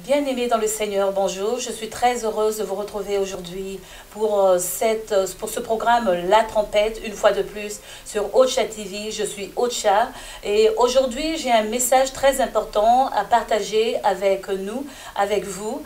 Bien-aimés dans le Seigneur, bonjour. Je suis très heureuse de vous retrouver aujourd'hui pour ce programme La Trompette, une fois de plus, sur Ocha TV. Je suis Ocha et aujourd'hui, j'ai un message très important à partager avec nous, avec vous.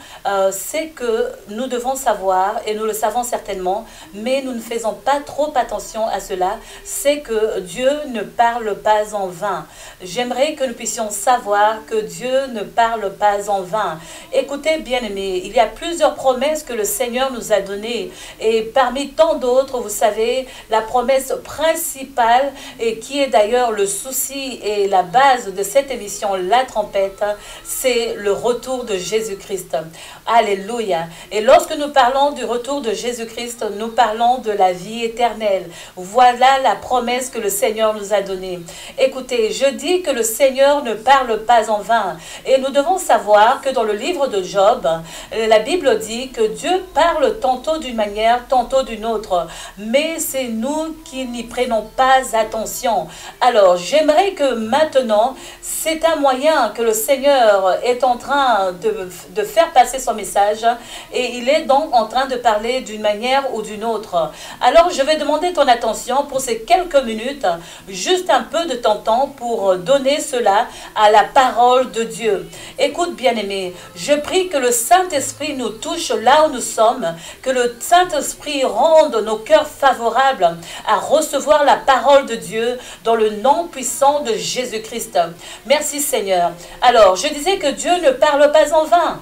C'est que nous devons savoir, et nous le savons certainement, mais nous ne faisons pas trop attention à cela, c'est que Dieu ne parle pas en vain. J'aimerais que nous puissions savoir que Dieu ne parle pas en vain. Écoutez, bien-aimés, il y a plusieurs promesses que le Seigneur nous a données. Et parmi tant d'autres, vous savez, la promesse principale, et qui est d'ailleurs le souci et la base de cette émission, La Trompette, c'est le retour de Jésus-Christ. Alléluia. Et lorsque nous parlons du retour de Jésus-Christ, nous parlons de la vie éternelle. Voilà la promesse que le Seigneur nous a donnée. Écoutez, je dis que le Seigneur ne parle pas en vain. Et nous devons savoir que dans le livre de Job, la Bible dit que Dieu parle tantôt d'une manière, tantôt d'une autre. Mais c'est nous qui n'y prenons pas attention. Alors, j'aimerais que maintenant, c'est un moyen que le Seigneur est en train de faire passer son message. Et il est donc en train de parler d'une manière ou d'une autre. Alors, je vais demander ton attention pour ces quelques minutes, juste un peu de ton temps pour donner cela à la parole de Dieu. Écoute, bien-aimé, je prie que le Saint-Esprit nous touche là où nous sommes, que le Saint-Esprit rende nos cœurs favorables à recevoir la parole de Dieu dans le nom puissant de Jésus-Christ. Merci Seigneur. Alors, je disais que Dieu ne parle pas en vain.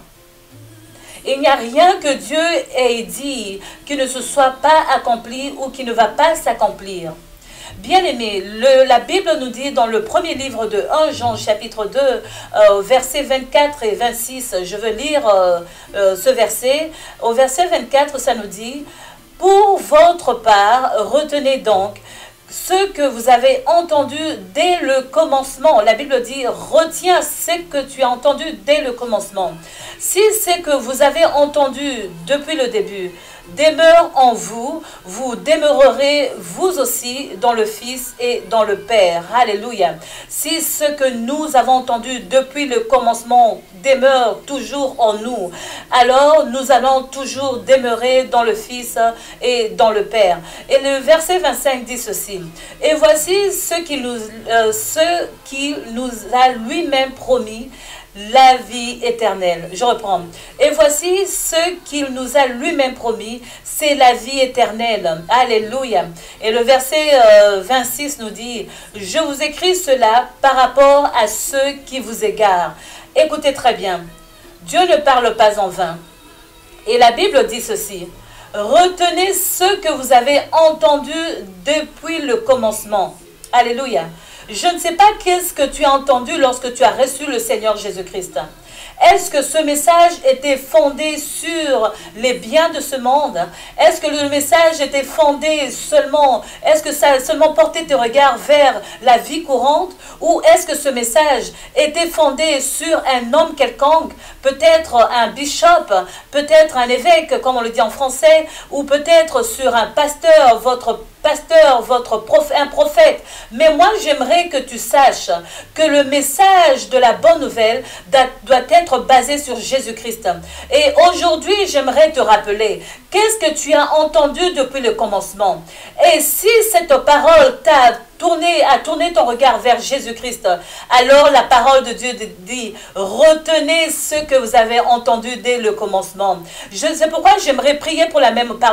Il n'y a rien que Dieu ait dit qui ne se soit pas accompli ou qui ne va pas s'accomplir. Bien-aimés, la Bible nous dit dans le premier livre de 1 Jean chapitre 2, versets 24 et 26, je veux lire ce verset. Au verset 24, ça nous dit, « Pour votre part, retenez donc ce que vous avez entendu dès le commencement. » La Bible dit, retiens ce que tu as entendu dès le commencement. Si c'est que vous avez entendu depuis le début, demeure en vous, vous demeurerez vous aussi dans le Fils et dans le Père. Alléluia. Si ce que nous avons entendu depuis le commencement demeure toujours en nous, alors nous allons toujours demeurer dans le Fils et dans le Père. Et le verset 25 dit ceci. Et voici ce qu'il nous a lui-même promis, la vie éternelle. Je reprends. Et voici ce qu'il nous a lui-même promis, c'est la vie éternelle. Alléluia. Et le verset 26 nous dit, je vous écris cela par rapport à ceux qui vous égarent. Écoutez très bien. Dieu ne parle pas en vain. Et la Bible dit ceci. Retenez ce que vous avez entendu depuis le commencement. Alléluia. Je ne sais pas qu'est-ce que tu as entendu lorsque tu as reçu le Seigneur Jésus-Christ. Est-ce que ce message était fondé sur les biens de ce monde? Est-ce que le message était fondé seulement, est-ce que ça a seulement porté tes regards vers la vie courante? Ou est-ce que ce message était fondé sur un homme quelconque, peut-être un bishop, peut-être un évêque, comme on le dit en français, ou peut-être sur un pasteur, un prophète. Mais moi, j'aimerais que tu saches que le message de la bonne nouvelle doit être basé sur Jésus-Christ. Et aujourd'hui, j'aimerais te rappeler, qu'est-ce que tu as entendu depuis le commencement? Et si cette parole t'a tourné ton regard vers Jésus-Christ, alors la parole de Dieu dit, retenez ce que vous avez entendu dès le commencement. Je sais pourquoi j'aimerais prier par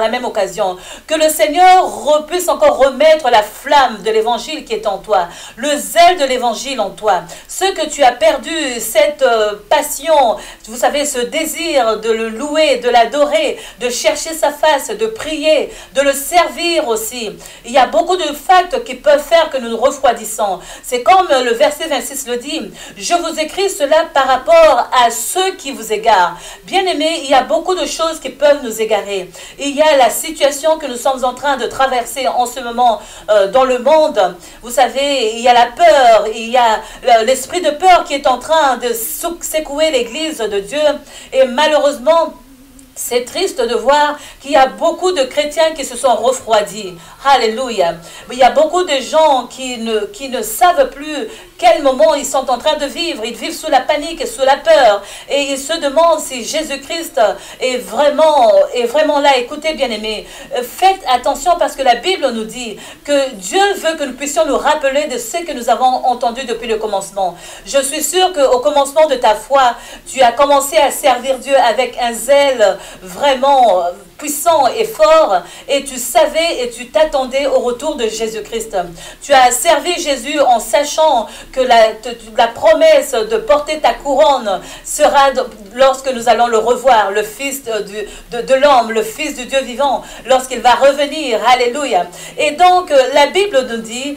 la même occasion, que le Seigneur puisse encore remettre la flamme de l'évangile qui est en toi, le zèle de l'évangile en toi, ce que tu as perdu, cette passion, vous savez, ce désir de le louer, de l'adorer, de chercher sa face, de prier, de le servir aussi. Il y a beaucoup de facteurs qui peuvent faire que nous nous refroidissons. C'est comme le verset 26 le dit, je vous écris cela par rapport à ceux qui vous égarent. Bien-aimés, il y a beaucoup de choses qui peuvent nous égarer. Il y a la situation que nous sommes en train de traverser en ce moment dans le monde. Vous savez, il y a la peur, il y a l'esprit de peur qui est en train de secouer l'église de Dieu. Et malheureusement, C'est triste de voir qu'il y a beaucoup de chrétiens qui se sont refroidis. Alléluia. Il y a beaucoup de gens qui ne savent plus quel moment ils sont en train de vivre. Ils vivent sous la panique et sous la peur. Et ils se demandent si Jésus-Christ est vraiment là. Écoutez, bien-aimés, faites attention parce que la Bible nous dit que Dieu veut que nous puissions nous rappeler de ce que nous avons entendu depuis le commencement. Je suis sûre qu'au commencement de ta foi, tu as commencé à servir Dieu avec un zèle vraiment puissant et fort, et tu savais et tu t'attendais au retour de Jésus-Christ. Tu as servi Jésus en sachant que la promesse de porter ta couronne sera lorsque nous allons le revoir, le Fils de l'homme, le Fils du Dieu vivant, lorsqu'il va revenir. Alléluia. Et donc, la Bible nous dit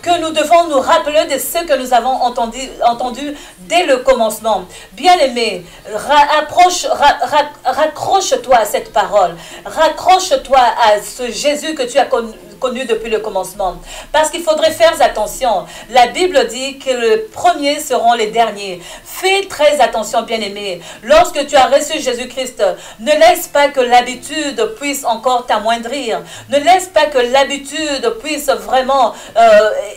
que nous devons nous rappeler de ce que nous avons entendu dès le commencement. Bien-aimé, raccroche-toi à cette parole. Raccroche-toi à ce Jésus que tu as connu depuis le commencement. Parce qu'il faudrait faire attention. La Bible dit que les premiers seront les derniers. Fais très attention, bien-aimé. Lorsque tu as reçu Jésus-Christ, ne laisse pas que l'habitude puisse encore t'amoindrir. Ne laisse pas que l'habitude puisse vraiment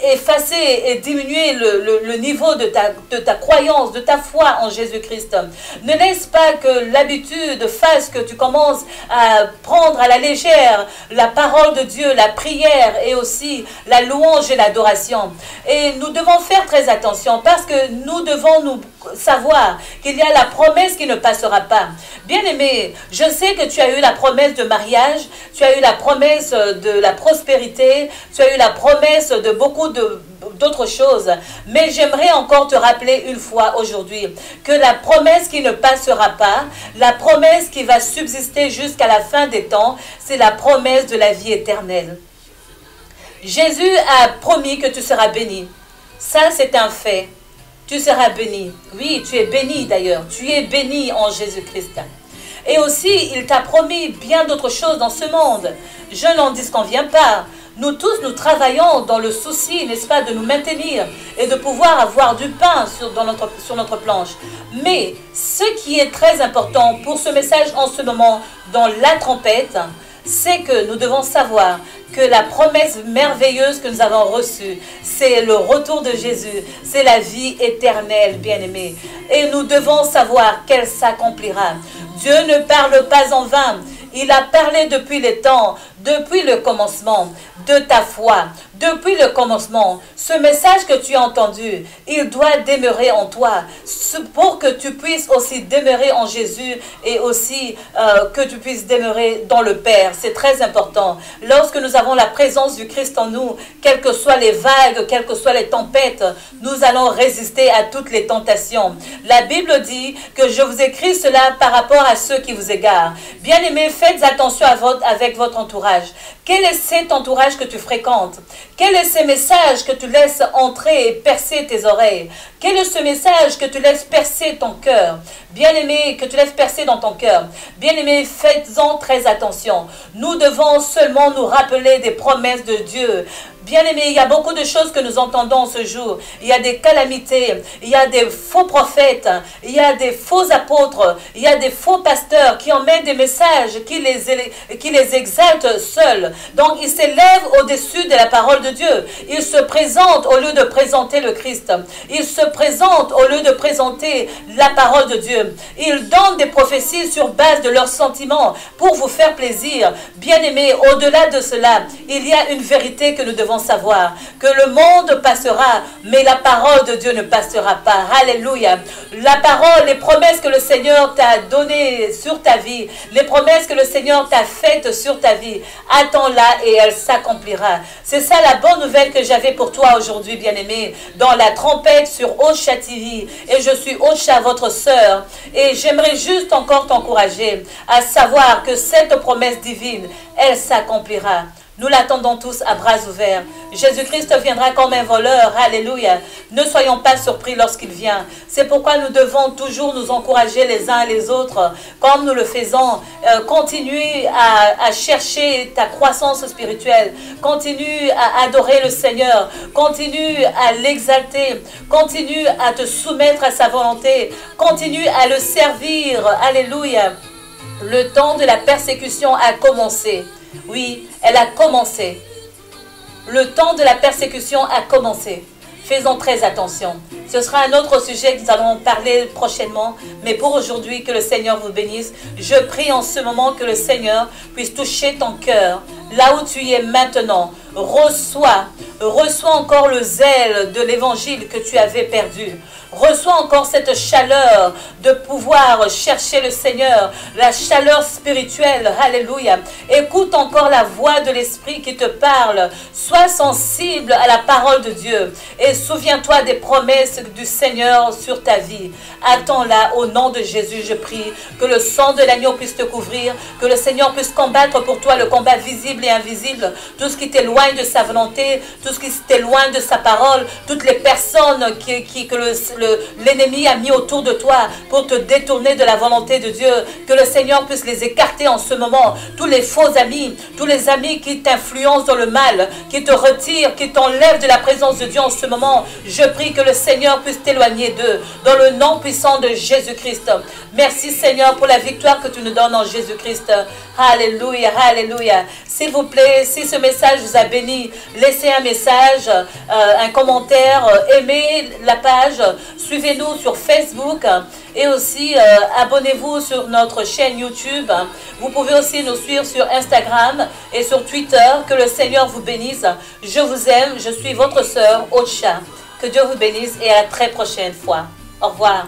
effacer et diminuer le niveau de ta croyance, de ta foi en Jésus-Christ. Ne laisse pas que l'habitude fasse que tu commences à prendre à la légère la parole de Dieu, la prière et aussi la louange et l'adoration. Et nous devons faire très attention parce que nous devons nous savoir qu'il y a la promesse qui ne passera pas. Bien-aimé, je sais que tu as eu la promesse de mariage, tu as eu la promesse de la prospérité, tu as eu la promesse de beaucoup d'autres choses, mais j'aimerais encore te rappeler une fois aujourd'hui que la promesse qui ne passera pas, la promesse qui va subsister jusqu'à la fin des temps, c'est la promesse de la vie éternelle. Jésus a promis que tu seras béni. Ça, c'est un fait. Tu seras béni. Oui, tu es béni d'ailleurs. Tu es béni en Jésus-Christ. Et aussi, il t'a promis bien d'autres choses dans ce monde. Je n'en disconviens pas. Nous tous, nous travaillons dans le souci, n'est-ce pas, de nous maintenir et de pouvoir avoir du pain sur notre planche. Mais ce qui est très important pour ce message en ce moment dans la trompette, c'est que nous devons savoir que la promesse merveilleuse que nous avons reçue, c'est le retour de Jésus, c'est la vie éternelle, bien-aimés. Et nous devons savoir qu'elle s'accomplira. Dieu ne parle pas en vain. Il a parlé depuis les temps, depuis le commencement, de ta foi, depuis le commencement. Ce message que tu as entendu, il doit demeurer en toi pour que tu puisses aussi demeurer en Jésus et aussi que tu puisses demeurer dans le Père. C'est très important. Lorsque nous avons la présence du Christ en nous, quelles que soient les vagues, quelles que soient les tempêtes, nous allons résister à toutes les tentations. La Bible dit que je vous écris cela par rapport à ceux qui vous égarent. Bien-aimés, faites attention avec votre entourage. Quel est cet entourage que tu fréquentes? Quel est ce message que tu laisses entrer et percer tes oreilles? Quel est ce message que tu laisses percer ton cœur? Bien-aimé, que tu laisses percer dans ton cœur. Bien-aimé, faites-en très attention. Nous devons seulement nous rappeler des promesses de Dieu. Bien-aimés, il y a beaucoup de choses que nous entendons ce jour. Il y a des calamités, il y a des faux prophètes, il y a des faux apôtres, il y a des faux pasteurs qui emmènent des messages, qui les exaltent seuls. Donc, ils s'élèvent au-dessus de la parole de Dieu. Ils se présentent au lieu de présenter le Christ. Ils se présentent au lieu de présenter la parole de Dieu. Ils donnent des prophéties sur base de leurs sentiments pour vous faire plaisir. Bien-aimés, au-delà de cela, il y a une vérité que nous devons savoir, que le monde passera, mais la parole de Dieu ne passera pas. Alléluia. La parole, les promesses que le Seigneur t'a données sur ta vie, les promesses que le Seigneur t'a faites sur ta vie, attends-la et elle s'accomplira. C'est ça la bonne nouvelle que j'avais pour toi aujourd'hui, bien-aimé, dans la trompette sur Ocha TV. Et je suis Ocha, votre sœur, et j'aimerais juste encore t'encourager à savoir que cette promesse divine, elle s'accomplira. Nous l'attendons tous à bras ouverts. Jésus-Christ viendra comme un voleur. Alléluia. Ne soyons pas surpris lorsqu'il vient. C'est pourquoi nous devons toujours nous encourager les uns et les autres, comme nous le faisons. Continue à chercher ta croissance spirituelle. Continue à adorer le Seigneur. Continue à l'exalter. Continue à te soumettre à sa volonté. Continue à le servir. Alléluia. Le temps de la persécution a commencé. Oui, elle a commencé. Le temps de la persécution a commencé. Faisons très attention. Ce sera un autre sujet que nous allons parler prochainement. Mais pour aujourd'hui, que le Seigneur vous bénisse. Je prie en ce moment que le Seigneur puisse toucher ton cœur. Là où tu es maintenant, reçois encore le zèle de l'évangile que tu avais perdu. Reçois encore cette chaleur de pouvoir chercher le Seigneur, la chaleur spirituelle, alléluia. Écoute encore la voix de l'Esprit qui te parle. Sois sensible à la parole de Dieu et souviens-toi des promesses du Seigneur sur ta vie. Attends-la au nom de Jésus, je prie que le sang de l'agneau puisse te couvrir, que le Seigneur puisse combattre pour toi le combat visible et invisible, tout ce qui t'éloigne de sa volonté, tout ce qui t'éloigne de sa parole, toutes les personnes que l'ennemi a mis autour de toi pour te détourner de la volonté de Dieu, que le Seigneur puisse les écarter en ce moment. Tous les faux amis, tous les amis qui t'influencent dans le mal, qui te retirent, qui t'enlèvent de la présence de Dieu en ce moment, je prie que le Seigneur puisse t'éloigner d'eux, dans le nom puissant de Jésus-Christ. Merci Seigneur pour la victoire que tu nous donnes en Jésus-Christ. Alléluia, alléluia. S'il vous plaît, si ce message vous a béni, laissez un message, un commentaire, aimez la page, suivez-nous sur Facebook et aussi abonnez-vous sur notre chaîne YouTube. Vous pouvez aussi nous suivre sur Instagram et sur Twitter. Que le Seigneur vous bénisse. Je vous aime, je suis votre sœur Ocha. Que Dieu vous bénisse et à la très prochaine fois. Au revoir.